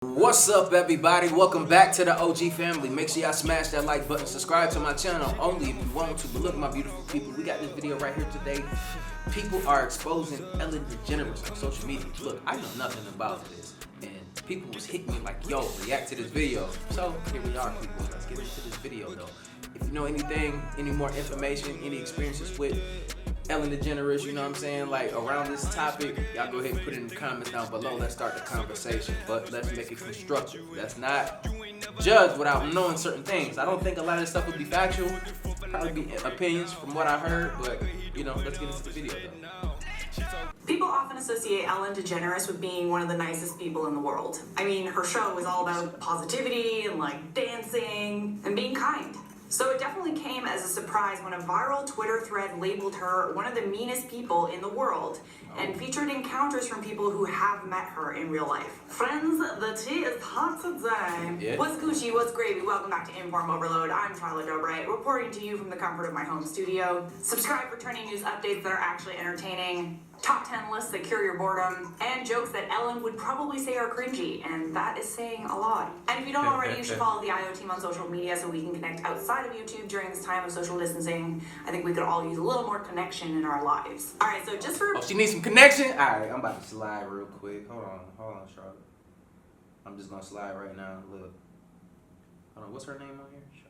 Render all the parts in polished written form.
What's up, everybody? Welcome back to the OG family. Make sure y'all smash that like button, subscribe to my channel only if you want to. But look, my beautiful people, we got this video right here today. People are exposing Ellen DeGeneres on social media. Look, I know nothing about this, and people was hitting me like, yo, react to this video. So here we are, people. Let's get into this video, though. If you know anything, any more information, any experiences with Ellen DeGeneres, you know what I'm saying, like around this topic, y'all go ahead and put it in the comments down below. Let's start the conversation, but let's make it constructive. Let's not judge without knowing certain things. I don't think a lot of this stuff would be factual, probably be opinions from what I heard, but you know, let's get into the video though. People often associate Ellen DeGeneres with being one of the nicest people in the world. I mean, her show is all about positivity and like dancing and being kind. So it definitely came as a surprise when a viral Twitter thread labeled her one of the meanest people in the world and featured encounters from people who have met her in real life. Friends, the tea is hot today. Yeah. What's Gucci? What's gravy? Welcome back to Informoverload. I'm Charlotte Dobright, reporting to you from the comfort of my home studio. Subscribe for trending news updates that are actually entertaining, top 10 lists that cure your boredom, and jokes that Ellen would probably say are cringy, and that is saying a lot. And if you don't already, you should follow the IO team on social media so we can connect outside of YouTube during this time of social distancing. I think we could all use a little more connection in our lives. All right, so just for... Oh, she needs some connection? All right, I'm about to slide real quick. Hold on, Charlotte. I'm just gonna slide right now. Look. Hold on, what's her name on here? Charlotte.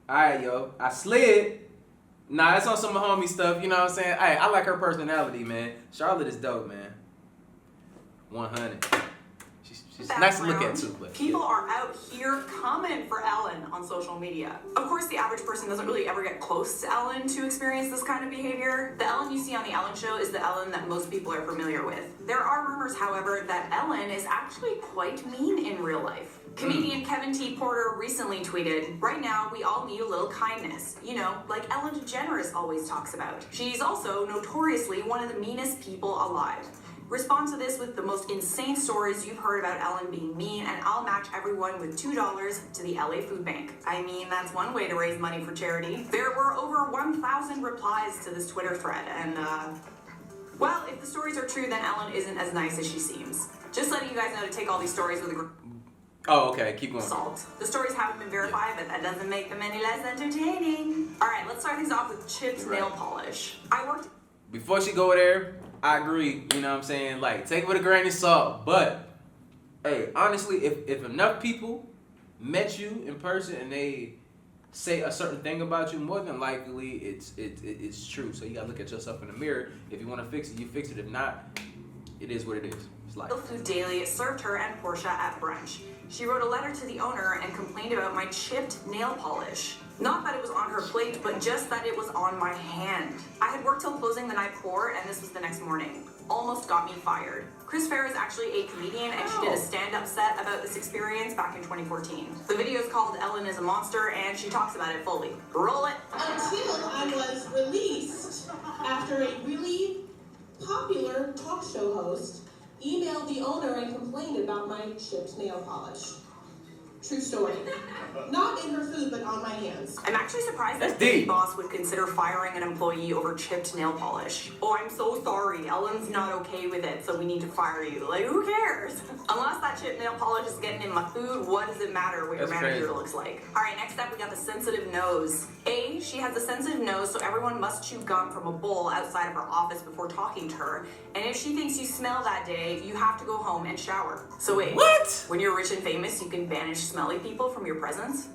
Alright, yo, I slid. Nah, that's on some homie stuff, you know what I'm saying? Hey, I like her personality, man. Charlotte is dope, man. 100. She's nice to look at, too. But people are out here coming for Ellen on social media. Of course, the average person doesn't really ever get close to Ellen to experience this kind of behavior. The Ellen you see on the Ellen Show is the Ellen that most people are familiar with. There are rumors, however, that Ellen is actually quite mean in real life. Comedian Kevin T. Porter recently tweeted, "Right now, we all need a little kindness. You know, like Ellen DeGeneres always talks about. She's also notoriously one of the meanest people alive. Respond to this with the most insane stories you've heard about Ellen being mean, and I'll match everyone with $2 to the LA Food Bank." I mean, that's one way to raise money for charity. There were over 1,000 replies to this Twitter thread, and well, if the stories are true, then Ellen isn't as nice as she seems. Just letting you guys know to take all these stories with a oh, okay, keep going. salt. The stories haven't been verified, but that doesn't make them any less entertaining. All right, let's start things off with chipped nail polish. I worked... Before she go there, I agree, you know what I'm saying? Like, take it with a grain of salt. But, hey, honestly, if enough people met you in person and they say a certain thing about you, more than likely it's true. So you gotta look at yourself in the mirror. If you want to fix it, you fix it. If not, it is what it is. It's life. Food Daily served her and Portia at brunch. She wrote a letter to the owner and complained about my chipped nail polish. Not that it was on her plate, but just that it was on my hand. I had worked till closing the night before, and this was the next morning. Almost got me fired. Chris Fair is actually a comedian, and she did a stand-up set about this experience back in 2014. The video is called Ellen is a Monster, and she talks about it fully. Roll it. Until I was released after a really popular talk show host emailed the owner and complained about my chipped nail polish. True story. Not in her food, but on my hands. I'm actually surprised that the boss would consider firing an employee over chipped nail polish. Oh, I'm so sorry. Ellen's not okay with it, so we need to fire you. Like, who cares? Unless that chipped nail polish is getting in my food, what does it matter what your manager looks like? All right, next up, we got the sensitive nose. She has a sensitive nose, so everyone must chew gum from a bowl outside of her office before talking to her. And if she thinks you smell that day, you have to go home and shower. So wait, what? When you're rich and famous, you can banish smelly people from your presence?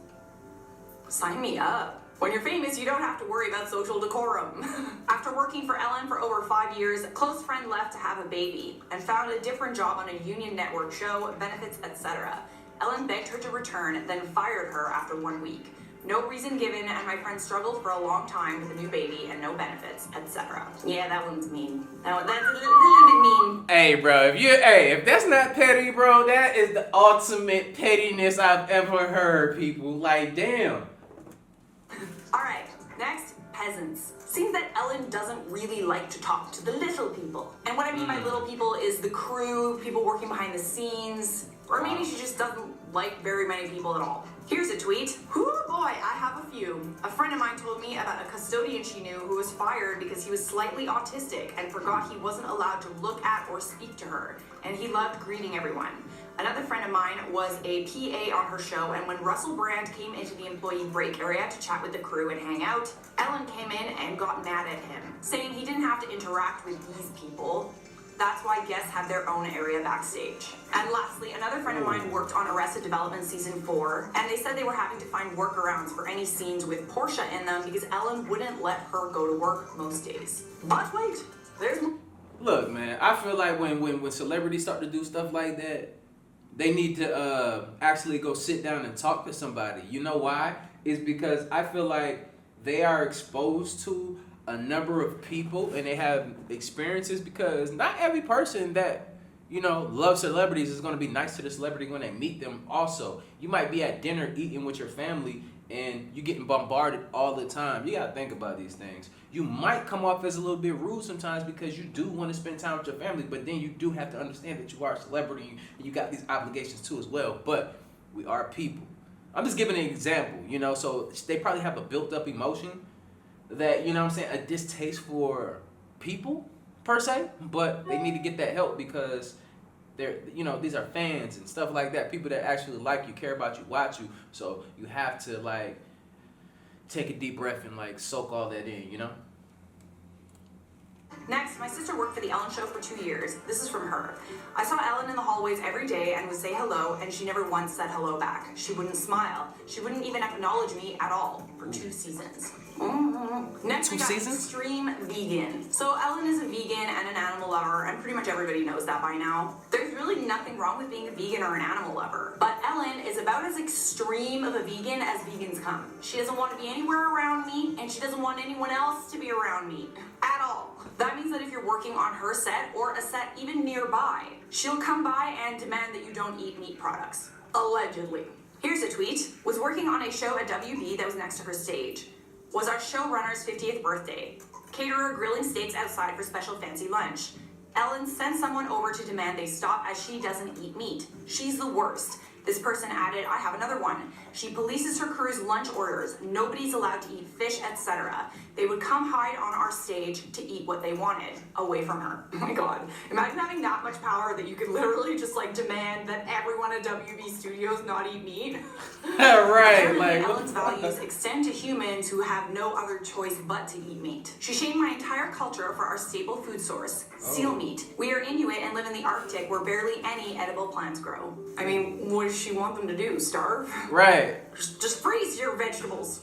Sign me up. When you're famous, you don't have to worry about social decorum. After working for Ellen for over 5 years, a close friend left to have a baby and found a different job on a union network show, benefits, etc. Ellen begged her to return, then fired her after 1 week. No reason given, and my friend struggled for a long time with a new baby and no benefits, etc. Yeah, that one's mean. That's a little bit mean. Hey, bro, if that's not petty, bro, that is the ultimate pettiness I've ever heard, people. Like, damn. All right, next, peasants. Seems that Ellen doesn't really like to talk to the little people. And what I mean by little people is the crew, people working behind the scenes, or maybe she just doesn't like very many people at all. Here's a tweet. Whoo boy, I have a few. A friend of mine told me about a custodian she knew who was fired because he was slightly autistic and forgot he wasn't allowed to look at or speak to her, and he loved greeting everyone. Another friend of mine was a PA on her show, and when Russell Brand came into the employee break area to chat with the crew and hang out, Ellen came in and got mad at him, saying he didn't have to interact with these people. That's why guests have their own area backstage. And lastly, another friend of mine worked on Arrested Development Season 4, and they said they were having to find workarounds for any scenes with Portia in them because Ellen wouldn't let her go to work most days. But wait, there's more. Look, man, I feel like when celebrities start to do stuff like that, they need to actually go sit down and talk to somebody. You know why? It's because I feel like they are exposed to a number of people and they have experiences, because not every person that, you know, loves celebrities is going to be nice to the celebrity when they meet them also. You might be at dinner eating with your family and you're getting bombarded all the time. You got to think about these things. You might come off as a little bit rude sometimes because you do want to spend time with your family, but then you do have to understand that you are a celebrity and you got these obligations too as well. But we are people. I'm just giving an example, you know, so they probably have a built up emotion that, you know what I'm saying, a distaste for people per se, but they need to get that help because they're, you know, these are fans and stuff like that, people that actually like you, care about you, watch you, so you have to like take a deep breath and like soak all that in, you know? Next, my sister worked for the Ellen Show for 2 years. This is from her. I saw Ellen in the hallways every day and would say hello, and she never once said hello back. She wouldn't smile. She wouldn't even acknowledge me at all for 2 seasons. Next, we got extreme vegan. So Ellen is a vegan and an animal lover, and pretty much everybody knows that by now. There's really nothing wrong with being a vegan or an animal lover, but Ellen is about as extreme of a vegan as vegans come. She doesn't want to be anywhere around meat, and she doesn't want anyone else to be around meat at all. That means that if you're working on her set or a set even nearby, she'll come by and demand that you don't eat meat products. Allegedly. Here's a tweet. Was working on a show at WB that was next to her stage. Was our showrunner's 50th birthday. Caterer grilling steaks outside for special fancy lunch. Ellen sent someone over to demand they stop as she doesn't eat meat. She's the worst. This person added, I have another one. She polices her crew's lunch orders. Nobody's allowed to eat fish, etc. They would come hide on our stage to eat what they wanted, away from her. Oh my god. Imagine having that much power that you could literally just like demand that everyone at WB Studios not eat meat. Right, like Ellen's values extend to humans who have no other choice but to eat meat. She shamed my entire culture for our staple food source, seal meat. We are Inuit and live in the Arctic where barely any edible plants grow. I mean, what does she want them to do? Starve? Right. Just freeze your vegetables.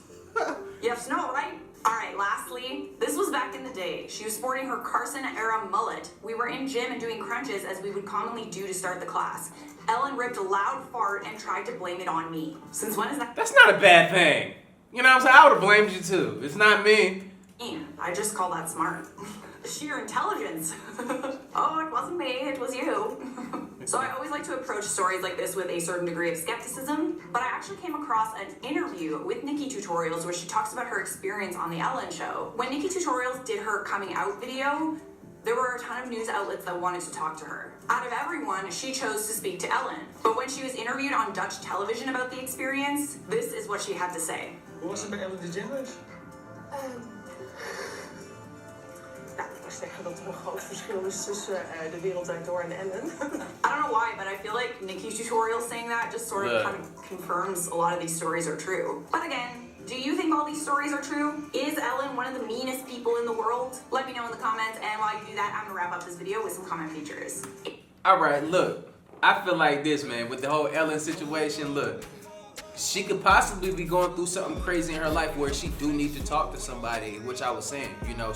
You have snow, right? Alright, lastly, this was back in the day. She was sporting her Carson-era mullet. We were in gym and doing crunches as we would commonly do to start the class. Ellen ripped a loud fart and tried to blame it on me. Since when is that? That's not a bad thing. You know what I'm saying? I would have blamed you too. It's not me. I just call that smart. Sheer intelligence. Oh, it wasn't me, it was you. So I always like to approach stories like this with a certain degree of skepticism, but I actually came across an interview with Nikki Tutorials where she talks about her experience on the Ellen Show. When Nikki Tutorials did her coming out video, there were a ton of news outlets that wanted to talk to her. Out of everyone, she chose to speak to Ellen. But when she was interviewed on Dutch television about the experience, this is what she had to say. Hoe was het bij Ellen Degeneres? Ik zeggen dat er een groot verschil is tussen de wereld draait door en Ellen. I don't know why, but I feel like Nikki's tutorial saying that just sort of kind of confirms a lot of these stories are true. But again, do you think all these stories are true? Is Ellen one of the meanest people in the world? Let me know in the comments, and while you do that, I'm gonna wrap up this video with some comment features. Alright, look. I feel like this, man, with the whole Ellen situation, look. She could possibly be going through something crazy in her life where she do need to talk to somebody, which I was saying, you know,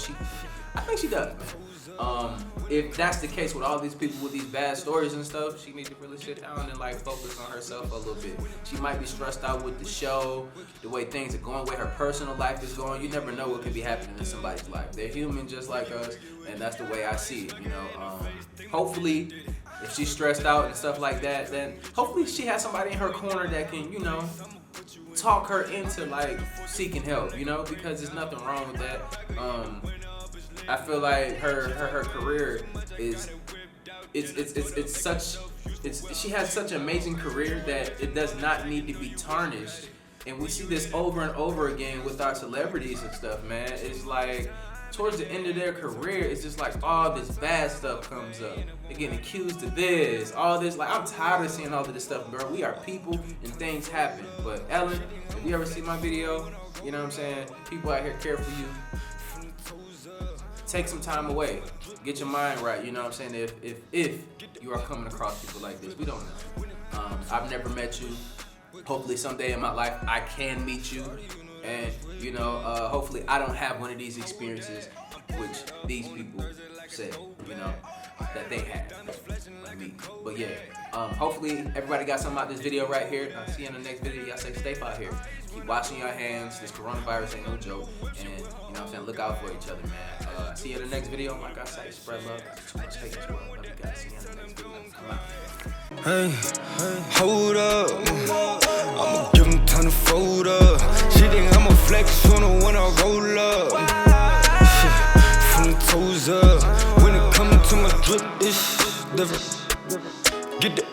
I think she does, man. If that's the case with all these people with these bad stories and stuff, she needs to really sit down and like focus on herself a little bit. She might be stressed out with the show, the way things are going, the way her personal life is going. You never know what could be happening in somebody's life. They're human just like us, and that's the way I see it, you know. Hopefully, if she's stressed out and stuff like that, then hopefully she has somebody in her corner that can, you know, talk her into like seeking help, you know, because there's nothing wrong with that. I feel like her career is she has such an amazing career that it does not need to be tarnished. And we see this over and over again with our celebrities and stuff, man. It's like towards the end of their career, it's just like all this bad stuff comes up. They're getting accused of this, all this. Like, I'm tired of seeing all of this stuff, bro. We are people and things happen. But Ellen, if you ever see my video, you know what I'm saying? People out here care for you. Take some time away. Get your mind right, you know what I'm saying? If you are coming across people like this, we don't know. I've never met you. Hopefully someday in my life I can meet you, and you know, hopefully I don't have one of these experiences which these people said, you know, that they had, like me. But yeah, hopefully everybody got something out of this video right here. I'll see you in the next video. Y'all stay safe out here. Keep washing your hands. This coronavirus ain't no joke, and you know what I'm saying, look out for each other, man. See you in the next video. Like I say, spread love. Too much hate as well. Love you guys. See you in the next video. Come out. Hey, hold up, I'ma give him time to fold up. She think I'ma flex on her when I roll up. Shit, from the toes up. When it comes to my drip, it's different.